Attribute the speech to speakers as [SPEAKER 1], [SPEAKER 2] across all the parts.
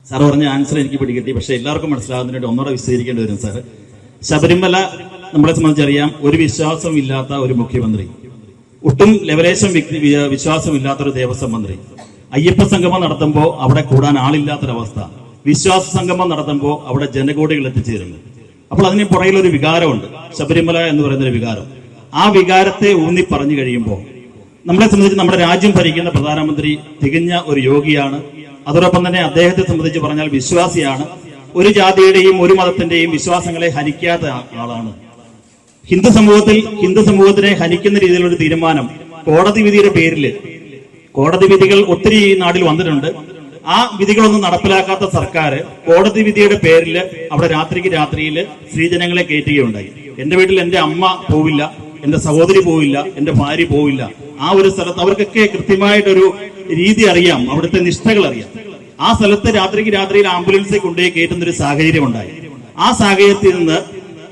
[SPEAKER 1] Sir പറഞ്ഞ answer എനിക്ക് പിടികിട്ടി. പക്ഷെ എല്ലാവർക്കും മനസ്സിലാകുന്നതിനായിട്ട് ഒന്നുകൂടെ വിശദീകരിക്കേണ്ടി വരും സാർ. ശബരിമല നമ്മളെ സംബന്ധിച്ചറിയാം, ഒരു വിശ്വാസമില്ലാത്ത ഒരു മുഖ്യമന്ത്രി, ഒട്ടും ലെവലേശം വിശ്വാസമില്ലാത്തൊരു ദേവസ്വം മന്ത്രി, അയ്യപ്പ സംഗമം നടത്തുമ്പോൾ അവിടെ കൂടാൻ ആളില്ലാത്തൊരവസ്ഥ, വിശ്വാസ സംഗമം നടത്തുമ്പോൾ അവിടെ ജനകോടികൾ എത്തിച്ചേരുന്നു. അപ്പോൾ അതിന് പുറകിലൊരു വികാരമുണ്ട്, ശബരിമല എന്ന് പറയുന്നൊരു വികാരം. ആ വികാരത്തെ ഊന്നി പറഞ്ഞു കഴിയുമ്പോൾ നമ്മളെ സംബന്ധിച്ച് നമ്മുടെ രാജ്യം ഭരിക്കുന്ന പ്രധാനമന്ത്രി തികഞ്ഞ ഒരു യോഗിയാണ്. അതോടൊപ്പം തന്നെ അദ്ദേഹത്തെ സംബന്ധിച്ച് പറഞ്ഞാൽ വിശ്വാസിയാണ്. ഒരു ജാതിയുടെയും ഒരു മതത്തിന്റെയും വിശ്വാസങ്ങളെ ഹനിക്കാത്ത ആളാണ്. ഹിന്ദു സമൂഹത്തിനെ ഹനിക്കുന്ന രീതിയിലുള്ള ഒരു തീരുമാനം കോടതി വിധിയുടെ പേരിൽ, കോടതി വിധികൾ ഒത്തിരി ഈ നാട്ടിൽ വന്നിട്ടുണ്ട്. ആ വിധികളൊന്നും നടപ്പിലാക്കാത്ത സർക്കാർ കോടതി വിധിയുടെ പേരിൽ അവിടെ രാത്രിയിൽ സ്ത്രീജനങ്ങളെ കയറ്റുകയുണ്ടായി. എന്റെ വീട്ടിൽ എന്റെ അമ്മ പോവില്ല, എന്റെ സഹോദരി പോവില്ല, എന്റെ ഭാര്യ പോവില്ല. ആ ഒരു സ്ഥലത്ത് അവർക്കൊക്കെ കൃത്യമായിട്ടൊരു രീതി അറിയാം, അവിടുത്തെ നിഷ്ഠകൾ അറിയാം. ആ സ്ഥലത്ത് രാത്രിയിൽ ആംബുലൻസിൽ കൊണ്ടുപോയി കയറ്റുന്ന ഒരു സാഹചര്യം ഉണ്ടായി. ആ സാഹചര്യത്തിൽ നിന്ന്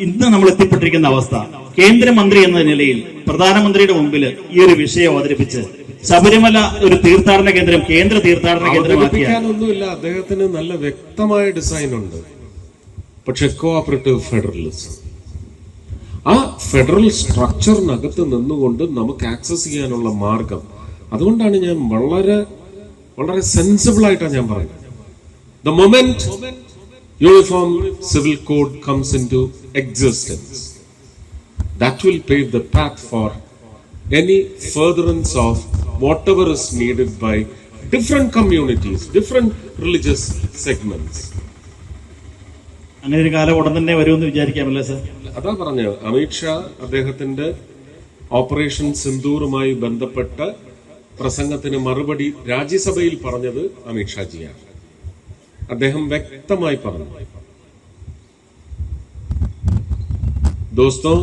[SPEAKER 1] ഇന്ന് നമ്മൾ എത്തിപ്പെട്ടിരിക്കുന്ന അവസ്ഥ, കേന്ദ്രമന്ത്രി എന്ന നിലയിൽ പ്രധാനമന്ത്രിയുടെ മുമ്പിൽ ഈ ഒരു വിഷയം അവതരിപ്പിച്ച് ശബരിമല ഒരു തീർത്ഥാടന കേന്ദ്രം, കേന്ദ്ര തീർത്ഥാടന
[SPEAKER 2] കേന്ദ്രമാക്കിയാലൊന്നുമില്ല. അദ്ദേഹത്തിന് നല്ല വ്യക്തമായ ഡിസൈൻ ഉണ്ട്. പക്ഷെ കോഓപ്പറേറ്റീവ് ഫെഡറലിസം, ആ ഫെഡറൽ സ്ട്രക്ചറിനകത്ത് നിന്നുകൊണ്ട് നമുക്ക് ആക്സസ് ചെയ്യാനുള്ള മാർഗം, അതുകൊണ്ടാണ് ഞാൻ വളരെ വളരെ സെൻസിബിൾ ആയിട്ടാണ് ഞാൻ പറയുന്നത്. The moment uniform civil code comes into existence, that will pave the path for any furtherance of whatever is needed by different communities, different religious segments.
[SPEAKER 1] അങ്ങനെ ഒരു കാലം ഉടൻ തന്നെ വരുമെന്ന് വിചാരിക്കാമല്ലേ സർ?
[SPEAKER 2] അതാ പറഞ്ഞത്, അമിത്ഷാ അദ്ദേഹത്തിന്റെ ഓപ്പറേഷൻ സിന്ദൂറുമായി ബന്ധപ്പെട്ട പ്രസംഗത്തിന് മറുപടി രാജ്യസഭയിൽ പറഞ്ഞത് അമിത്ഷാജിയാണ്. അദ്ദേഹം വ്യക്തമായി പറഞ്ഞു, दोस्तों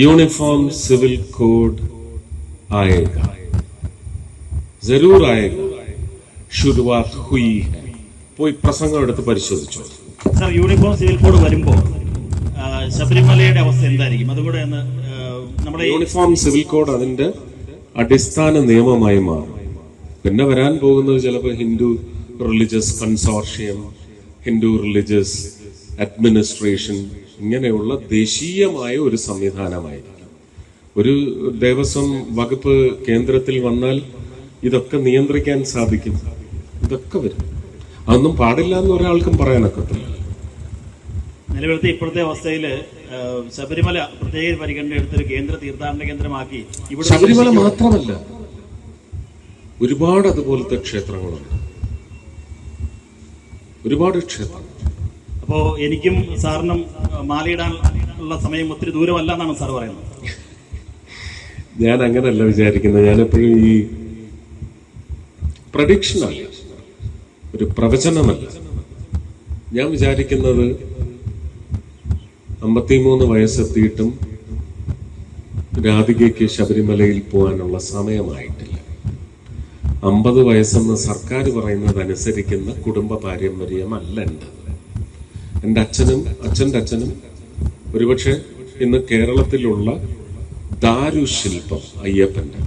[SPEAKER 2] यूनिफॉर्म सिविल कोड आएगा, जरूर आएगा, शुरुआत हुई है. പോയി പ്രസംഗം എടുത്ത് പരിശോധിച്ചു.
[SPEAKER 1] സർ, യൂണിഫോം സിവിൽ കോഡ് വരുമ്പോൾ ശബരിമലയുടെ അവസ്ഥ എന്തായിരിക്കും? അതുകൂടെ നമ്മുടെ
[SPEAKER 2] യൂണിഫോം സിവിൽ കോഡ് അതിന്റെ അടിസ്ഥാന നിയമമായി മാറും. പിന്നെ വരാൻ പോകുന്നത് ചിലപ്പോൾ Hindu religious consortium, Hindu religious administration, ഇങ്ങനെയുള്ള ദേശീയമായ ഒരു സംവിധാനമായിരിക്കും. ഒരു ദേവസ്വം വകുപ്പ് കേന്ദ്രത്തിൽ വന്നാൽ ഇതൊക്കെ നിയന്ത്രിക്കാൻ സാധിക്കും. ഇതൊക്കെ വരും. അതൊന്നും പാടില്ല എന്ന് ഒരാൾക്കും പറയാനൊക്കത്തില്ല.
[SPEAKER 1] നിലവിലത്തെ ഇപ്പോഴത്തെ അവസ്ഥയിൽ ശബരിമല പ്രത്യേക പരിഗണന എടുത്തൊരു കേന്ദ്ര തീർത്ഥാടന കേന്ദ്രമാക്കി.
[SPEAKER 2] ശബരിമല മാത്രമല്ല, ഒരുപാട് അതുപോലത്തെ ക്ഷേത്രങ്ങളുണ്ട്, ഒരുപാട് ക്ഷേത്രങ്ങൾ.
[SPEAKER 1] അപ്പോ എനിക്കും സാറിനും മാലയിടാൻ ഉള്ള സമയം ഒത്തിരി ദൂരമല്ല എന്നാണ് സാർ പറയുന്നത്.
[SPEAKER 2] ഞാൻ അങ്ങനല്ല വിചാരിക്കുന്നത്. ഞാനെപ്പോഴും ഈ പ്രഡിക്ഷനല്ല, ഒരു പ്രവചനമല്ല. ഞാൻ വിചാരിക്കുന്നത് 53 വയസ്സെത്തിയിട്ടും രാധികയ്ക്ക് ശബരിമലയിൽ പോകാനുള്ള സമയമായിട്ടില്ല. 50 വയസ്സെന്ന് സർക്കാർ പറയുന്നത് അനുസരിക്കുന്ന കുടുംബ പാരമ്പര്യമല്ല എൻ്റെ അച്ഛൻ്റെ അച്ഛനും ഒരുപക്ഷെ ഇന്ന് കേരളത്തിലുള്ള ദാരുശില്പം അയ്യപ്പന്റെ.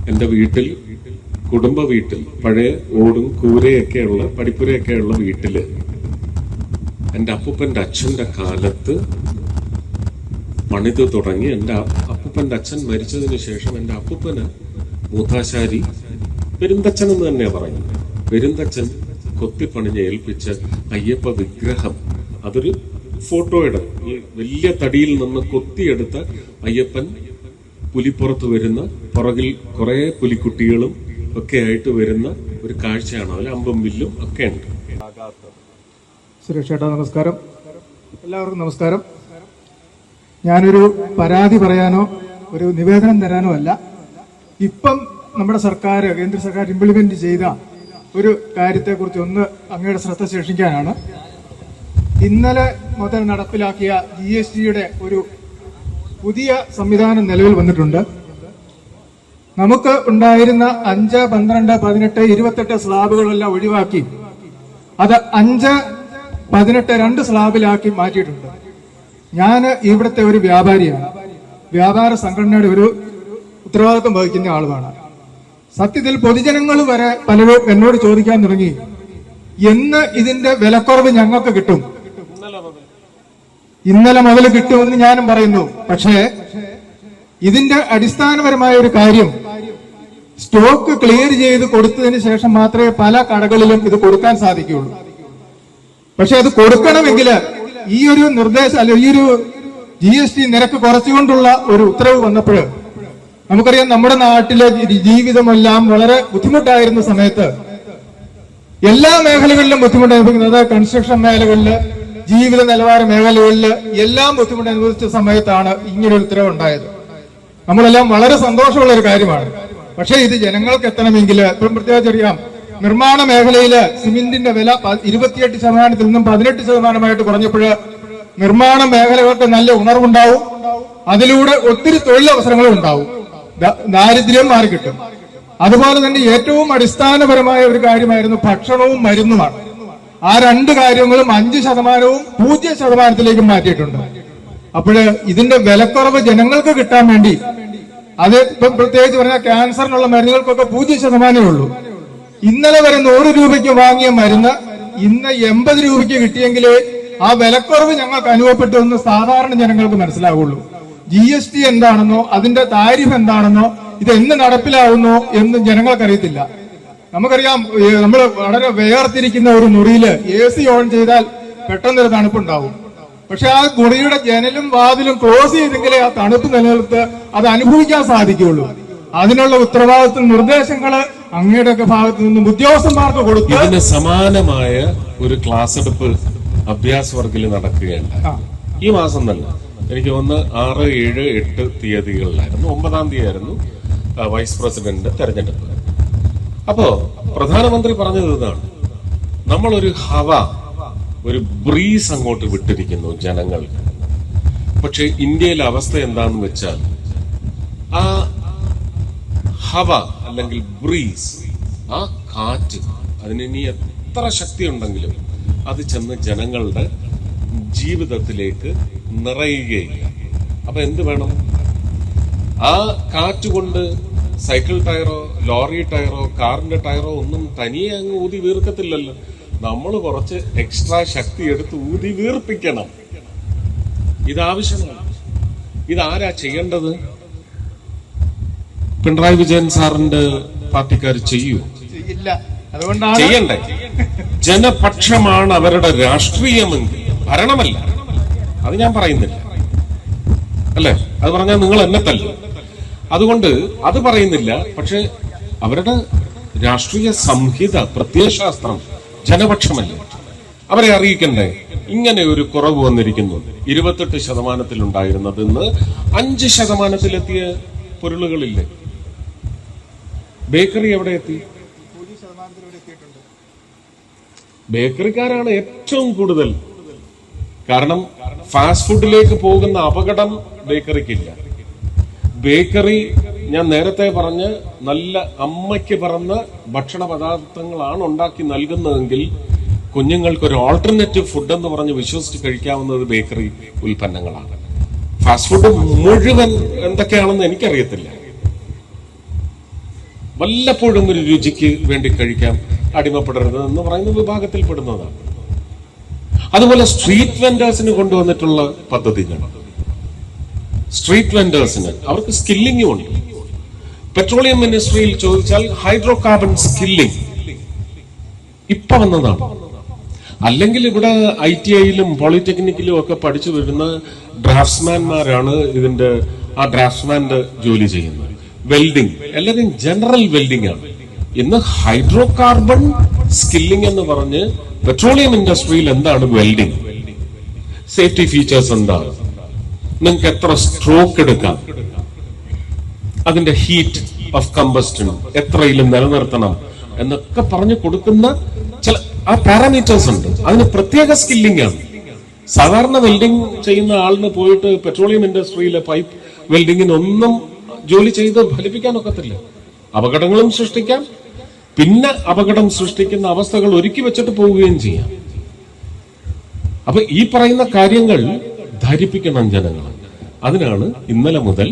[SPEAKER 2] എൻ്റെ വീട്ടിൽ, കുടുംബ വീട്ടിൽ, പഴയ ഓടും കൂരയൊക്കെയുള്ള പടിപ്പുരയൊക്കെയുള്ള വീട്ടില് എൻ്റെ അപ്പൂപ്പന്റെ അച്ഛന്റെ കാലത്ത് പണിത് തുടങ്ങി. എൻ്റെ അപ്പൂപ്പന്റെ അച്ഛൻ മരിച്ചതിന് ശേഷം എൻ്റെ അപ്പൂപ്പന് മൂത്താശാരി പെരുന്തച്ഛൻ എന്ന് തന്നെയാ പറയുന്നത്. പെരുന്തച്ഛൻ കൊത്തിപ്പണിഞ്ഞ് ഏൽപ്പിച്ച അയ്യപ്പ വിഗ്രഹം, അതൊരു ഫോട്ടോയുടെ ഈ വലിയ തടിയിൽ നിന്ന് കൊത്തിയെടുത്ത അയ്യപ്പൻ പുലിപ്പുറത്ത് വരുന്ന, പുറകിൽ കുറെ പുലിക്കുട്ടികളും ഒക്കെ ആയിട്ട് വരുന്ന ഒരു കാഴ്ചയാണ്. അതിൽ അമ്പും വില്ലും ഒക്കെ ഉണ്ട്.
[SPEAKER 3] സുരേഷ് ചേട്ടാ നമസ്കാരം. എല്ലാവർക്കും നമസ്കാരം. ഞാനൊരു പരാതി പറയാനോ ഒരു നിവേദനം തരാനോ അല്ല. ഇപ്പം നമ്മുടെ സർക്കാർ, കേന്ദ്ര സർക്കാർ ഇംപ്ലിമെന്റ് ചെയ്ത ഒരു കാര്യത്തെക്കുറിച്ച് ഒന്ന് അങ്ങയുടെ ശ്രദ്ധ ക്ഷണിക്കാനാണ്. ഇന്നലെ മുതൽ നടപ്പിലാക്കിയ GSTയുടെ ഒരു പുതിയ സംവിധാനം നിലവിൽ വന്നിട്ടുണ്ട്. നമുക്ക് ഉണ്ടായിരുന്ന 5, 12, 18, 28 സ്ലാബുകളെല്ലാം ഒഴിവാക്കി അത് 5, 18, 2 സ്ലാബിലാക്കി മാറ്റിയിട്ടുണ്ട്. ഞാൻ ഇവിടുത്തെ ഒരു വ്യാപാരിയാണ്, വ്യാപാര സംഘടനയുടെ ഒരു ഉത്തരവാദിത്വം വഹിക്കുന്ന ആളുമാണ്. സത്യത്തിൽ പൊതുജനങ്ങൾ വരെ പലരും എന്നോട് ചോദിക്കാൻ തുടങ്ങി, എന്ന് ഇതിന്റെ വിലക്കുറവ് ഞങ്ങൾക്ക് കിട്ടും. ഇന്നലെ മുതൽ കിട്ടുമെന്ന് ഞാനും പറയുന്നു. പക്ഷേ ഇതിന്റെ അടിസ്ഥാനപരമായ ഒരു കാര്യം, സ്റ്റോക്ക് ക്ലിയർ ചെയ്ത് കൊടുത്തതിന് ശേഷം മാത്രമേ പല കടകളിലും ഇത് കൊടുക്കാൻ സാധിക്കുകയുള്ളൂ. പക്ഷെ അത് കൊടുക്കണമെങ്കിൽ ഈ ഒരു നിർദ്ദേശം അല്ല, ഈ ഒരു GST നിരക്ക് കുറച്ചുകൊണ്ടുള്ള ഒരു ഉത്തരവ് വന്നപ്പോൾ നമുക്കറിയാം, നമ്മുടെ നാട്ടിലെ ജീവിതമെല്ലാം വളരെ ബുദ്ധിമുട്ടായിരുന്ന സമയത്ത് എല്ലാ മേഖലകളിലും ബുദ്ധിമുട്ട് അനുഭവിക്കുന്നത്, കൺസ്ട്രക്ഷൻ മേഖലകളില്, ജീവിത നിലവാര മേഖലകളില് എല്ലാം ബുദ്ധിമുട്ട് അനുഭവിച്ച സമയത്താണ് ഇങ്ങനൊരു ഉത്തരവ് ഉണ്ടായത്. നമ്മളെല്ലാം വളരെ സന്തോഷമുള്ള ഒരു കാര്യമാണ്. പക്ഷേ ഇത് ജനങ്ങൾക്ക് എത്തണമെങ്കിൽ ഇപ്പം പ്രത്യേകിച്ച് അറിയാം, നിർമ്മാണ മേഖലയില് സിമെന്റിന്റെ വില 28% നിന്നും 18% കുറഞ്ഞപ്പോൾ നിർമ്മാണ മേഖലകൾക്ക് നല്ല ഉണർവുണ്ടാവും. അതിലൂടെ ഒത്തിരി തൊഴിലവസരങ്ങളും ഉണ്ടാവും, ദാരിദ്ര്യം മാറിക്കിട്ടും. അതുപോലെ തന്നെ ഏറ്റവും അടിസ്ഥാനപരമായ ഒരു കാര്യമായിരുന്നു ഭക്ഷണവും മരുന്നുമാണ്. ആ രണ്ട് കാര്യങ്ങളും 5%-വും 0% മാറ്റിയിട്ടുണ്ട്. അപ്പോഴ് ഇതിന്റെ വിലക്കുറവ് ജനങ്ങൾക്ക് കിട്ടാൻ വേണ്ടി, അത് ഇപ്പം പ്രത്യേകിച്ച് പറഞ്ഞാൽ ക്യാൻസറിനുള്ള മരുന്നുകൾക്കൊക്കെ 0% ഉള്ളൂ. ഇന്നലെ വരെ 100 രൂപയ്ക്ക് വാങ്ങിയ മരുന്ന് ഇന്ന് 80 രൂപയ്ക്ക് കിട്ടിയെങ്കിലേ ആ വിലക്കുറവ് ഞങ്ങൾക്ക് അനുഭവപ്പെട്ടു എന്ന് സാധാരണ ജനങ്ങൾക്ക് മനസ്സിലാവുള്ളൂ. GST എന്താണെന്നോ അതിന്റെ താരിഫ് എന്താണെന്നോ ഇത് എന്ന് നടപ്പിലാവുന്നോ എന്ന് ജനങ്ങൾക്കറിയത്തില്ല. നമുക്കറിയാം, നമ്മൾ വളരെ വേർതിരിക്കുന്ന ഒരു മുറിയില് AC ഓൺ ചെയ്താൽ പെട്ടെന്നൊരു തണുപ്പുണ്ടാവും. പക്ഷെ ആ മുറിയുടെ ജനലും വാതിലും ക്ലോസ് ചെയ്തെങ്കിലേ ആ തണുപ്പ് നിലനിർത്ത് അത് അനുഭവിക്കാൻ സാധിക്കുകയുള്ളൂ. അതിനുള്ള ഉത്തരവാദിത്വ നിർദ്ദേശങ്ങള് അങ്ങയുടെയൊക്കെ ഭാഗത്തു നിന്നും ഉദ്യോഗസ്ഥന്മാർക്ക് കൊടുത്ത്
[SPEAKER 2] ഇതിന് സമാനമായ ഒരു ക്ലാസ് എടുപ്പ് അഭ്യാസ വർഗിൽ നടക്കുകയുണ്ട്. ഈ മാസം തന്നെ എനിക്ക് തോന്നുന്നു 6, 7, 8 തീയതികളിലായിരുന്നു. 9-ാം തീയതിയായിരുന്നു വൈസ് പ്രസിഡന്റ് തെരഞ്ഞെടുപ്പ്. അപ്പോ പ്രധാനമന്ത്രി പറഞ്ഞത് ഇതാണ്, നമ്മളൊരു ഒരു ബ്രീസ് അങ്ങോട്ട് വിട്ടിരിക്കുന്നു ജനങ്ങൾക്ക്. പക്ഷെ ഇന്ത്യയിലെ അവസ്ഥ എന്താന്ന് വെച്ചാൽ, ആ അല്ലെങ്കിൽ ബ്രീസ്, ആ കാറ്റ്, അതിനി എത്ര ശക്തി ഉണ്ടെങ്കിലും അത് ചെന്ന് ജനങ്ങളുടെ ജീവിതത്തിലേക്ക് നിറയുകയില്ല. അപ്പൊ എന്ത് വേണം? ആ കാറ്റുകൊണ്ട് സൈക്കിൾ ടയറോ ലോറി ടയറോ കാറിന്റെ ടയറോ ഒന്നും തനിയെ അങ്ങ് ഊതി വീർക്കത്തില്ലല്ലോ. നമ്മൾ കുറച്ച് എക്സ്ട്രാ ശക്തി എടുത്ത് ഊതി വീർപ്പിക്കണം. ഇതാവശ്യമാണ്. ഇതാരാ ചെയ്യേണ്ടത്? പിണറായി വിജയൻ സാറിന്റെ പാർട്ടിക്കാർ ചെയ്യൂ? ചെയ്യണ്ടേ? ജനപക്ഷമാണ് അവരുടെ രാഷ്ട്രീയമെങ്കിൽ, ഭരണമല്ല. അത് ഞാൻ പറയുന്നില്ല, അല്ലേ? അത് പറഞ്ഞാൽ നിങ്ങൾ എന്നെ തല്ലും. അതുകൊണ്ട് അത് പറയുന്നില്ല. പക്ഷെ അവരുടെ രാഷ്ട്രീയ സംഹിത, പ്രത്യയശാസ്ത്രം ജനപക്ഷമല്ലേ? അവരെ അറിയിക്കണ്ടേ? ഇങ്ങനെ ഒരു കുറവ് വന്നിരിക്കുന്നു. 28% ഉണ്ടായിരുന്നത് ഇന്ന് 5%-ലെത്തിയ പൊരുളുകളില്ലേ? ബേക്കറി എവിടെ എത്തി? ബേക്കറിക്കാരാണ് ഏറ്റവും കൂടുതൽ. കാരണം ഫാസ്റ്റ് ഫുഡിലേക്ക് പോകുന്ന അപകടം ബേക്കറിക്കില്ല. ബേക്കറി, ഞാൻ നേരത്തെ പറഞ്ഞ്, നല്ല അമ്മയ്ക്ക് പറഞ്ഞ ഭക്ഷണ പദാർത്ഥങ്ങളാണ് ഉണ്ടാക്കി നൽകുന്നതെങ്കിൽ കുഞ്ഞുങ്ങൾക്ക് ഒരു ഓൾട്ടർനേറ്റീവ് ഫുഡ് എന്ന് പറഞ്ഞ് വിശ്വസിച്ച് കഴിക്കാവുന്നത് ബേക്കറി ഉൽപ്പന്നങ്ങളാണ്. ഫാസ്റ്റ് ഫുഡ് മുഴുവൻ എന്തൊക്കെയാണെന്ന് എനിക്കറിയത്തില്ല. വല്ലപ്പോഴും ഒരു രുചിക്ക് വേണ്ടി കഴിക്കാൻ അടിമപ്പെടരുത് എന്ന് പറയുന്ന വിഭാഗത്തിൽ പെടുന്നതാണ്. അതുപോലെ സ്ട്രീറ്റ് വെൻഡേഴ്സിന് കൊണ്ടുവന്നിട്ടുള്ള പദ്ധതികൾ, സ്ട്രീറ്റ് വെൻഡേഴ്സിന് അവർക്ക് സ്കില്ലിംഗും ഉണ്ട്. പെട്രോളിയം മിനിസ്ട്രിയിൽ ചോദിച്ചാൽ ഹൈഡ്രോ കാർബൺ സ്കില്ലിംഗ് ഇപ്പൊ വന്നതാണ്. അല്ലെങ്കിൽ ഇവിടെ ITIയിലും പോളിടെക്നിക്കിലും ഒക്കെ പഠിച്ചു വരുന്ന ഡ്രാഫ്റ്റ്സ്മാൻമാരാണ് ഇതിന്റെ ആ ഡ്രാഫ്റ്റ്സ്മാന്റെ ജോലി ചെയ്യുന്നത്. വെൽഡിംഗ്, എല്ലാവരും ജനറൽ വെൽഡിംഗ് ആണ്. ഇന്ന് ഹൈഡ്രോ കാർബൺ സ്കില്ലിംഗ് എന്ന് പറഞ്ഞ് പെട്രോളിയം ഇൻഡസ്ട്രിയിൽ എന്താണ് വെൽഡിംഗ്, സേഫ്റ്റി ഫീച്ചേഴ്സ് എന്താണ്, നിങ്ങൾക്ക് എത്ര സ്ട്രോക്ക് എടുക്കാം, അതിന്റെ ഹീറ്റ് ഓഫ് കമ്പസ്റ്റൻ എത്രയിലും നിലനിർത്തണം എന്നൊക്കെ പറഞ്ഞു കൊടുക്കുന്ന ചില ആ പാരാമീറ്റേഴ്സ് ഉണ്ട്. അതിന് പ്രത്യേക സ്കില്ലിംഗ് ആണ്. സാധാരണ വെൽഡിംഗ് ചെയ്യുന്ന ആളിന് പോയിട്ട് പെട്രോളിയം ഇൻഡസ്ട്രിയിലെ പൈപ്പ് വെൽഡിങ്ങിനൊന്നും ജോലി ചെയ്ത് ഫലിപ്പിക്കാനൊക്കത്തില്ല. അപകടങ്ങളും സൃഷ്ടിക്കാം, പിന്നെ അപകടം സൃഷ്ടിക്കുന്ന അവസ്ഥകൾ ഒരുക്കി വെച്ചിട്ട് പോവുകയും ചെയ്യാം. അപ്പൊ ഈ പറയുന്ന കാര്യങ്ങൾ ധരിപ്പിക്കണം ജനങ്ങൾ. അതിനാണ് ഇന്നലെ മുതൽ